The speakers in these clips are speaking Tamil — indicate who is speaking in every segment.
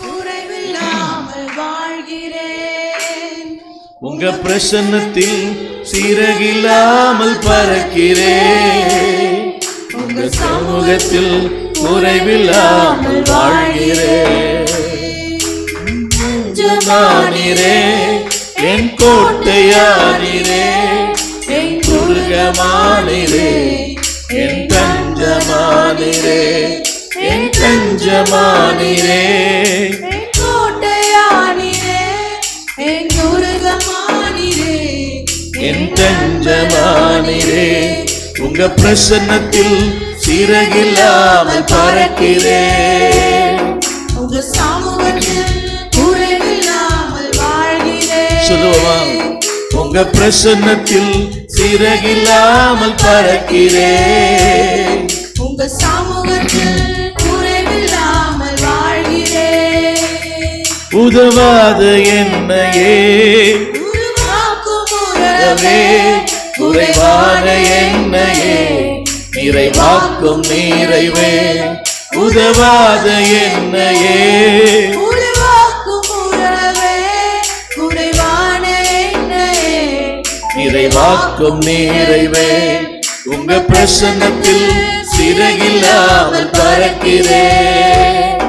Speaker 1: குறைவில்லாமல் வாழ்கிறேன்.
Speaker 2: உங்க பிரசன்னத்தில் சீரகில்லாமல் பறக்கிறேன். உங்க சமூகத்தில் குறைவில்லாமல் வாழ்கிறேன். ஜமானிரே என் கோட்டையானிரே, என் துர்கமானிரே, என் தஞ்சமானிரே, என் தஞ்சமானிரே,
Speaker 1: என் கோட்டையானிரே, என் துர்கமானிரே,
Speaker 2: என் தஞ்சமானிரே. உங்க பிரசன்னத்தில் சீரகில்லாமல் பறக்கிறேன்.
Speaker 1: உங்க சமூகத்தில் குறைவில்லாமல் வாழ்கிறேன்.
Speaker 2: சொல்லுவா, உங்க பிரசன்னத்தில் சீரகில்லாமல் பறக்கிறேன்.
Speaker 1: உங்க சமூகத்தில் குறைவில்லாமல் வாழ்கிறேன்.
Speaker 2: உதவாத என்னையே
Speaker 1: உருவாக்கும்
Speaker 2: உறவே, குறைவான என்னையே நிறைவாக்கும் நிறைவே. உதவாத என்னையே
Speaker 1: உருவாக்கும் உறவே, குறைவான என்னையே
Speaker 2: நிறைவாக்கும் நிறைவே. உங்க பிரசன்னத்தில் சிறகில்லாமல் பறக்கிறேன்.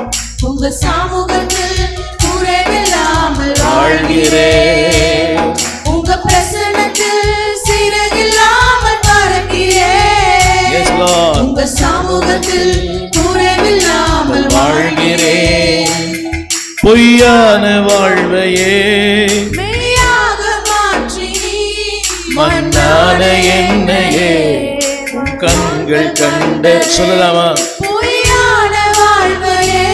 Speaker 1: உங்க சமூகத்தில் குறைவில்லாமல்
Speaker 2: வாழ்கிறேன்.
Speaker 1: உங்க பிரசன்னத்தில் சிறகில்லாமல் பறக்கிறேன்.
Speaker 2: Yes, Lord.
Speaker 1: உங்க சமூகத்தில் குறைவில்லாமல்
Speaker 2: வாழ்கிறேன். பொய்யான வாழ்வையே
Speaker 1: மெய்யாக மாற்றி
Speaker 2: மண்ணான என்னையே கண்கள் கண்ட. சொல்லலாமா?
Speaker 1: பொய்யான வாழ்வையே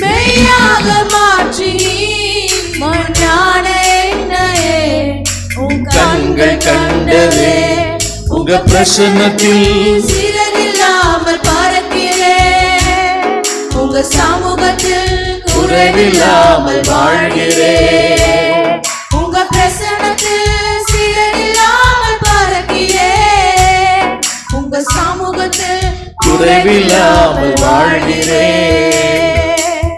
Speaker 1: மெய்யாக மாற்றி மண்ணான என்னையே உன்
Speaker 2: கண்கள் கண்டதே. உங்க பிரசன்னத்தில்
Speaker 1: சிறகில்லாமல் பறக்கிறேன். உங்க சமூகத்தில்
Speaker 2: குறைவில்லாமல் வாழ்கிறேன்.
Speaker 1: உங்க பிரசன்னத்தில் சிறகில்லாமல் பறக்கிறேன். உங்க சமூகத்தில்
Speaker 2: குறைவில்லாமல் வாழ்கிறேன்.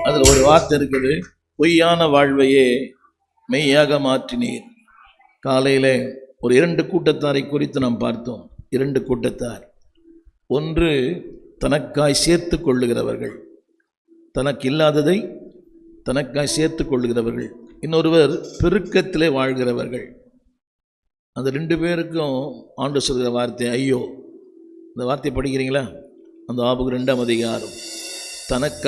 Speaker 2: அதுல ஒரு வார்த்தை இருக்குது, பொய்யான வாழ்வையே மெய்யாக மாற்றினீர். காலையில ஒரு 2 கூட்டத்தாரை குறித்து நாம் பார்த்தோம். 2 கூட்டத்தார். ஒன்று தனக்காய் சேர்த்து கொள்ளுகிறவர்கள், தனக்கு இல்லாததை தனக்காய் சேர்த்து கொள்ளுகிறவர்கள். இன்னொருவர் பெருக்கத்திலே வாழ்கிறவர்கள். அந்த 2 பேருக்கும் ஆண்டு சொல்கிற வார்த்தை ஐயோ. இந்த வார்த்தை படிக்கிறீங்களா? அந்த ஆபுக்கு 2ஆம் அதிகாரம். தனக்கு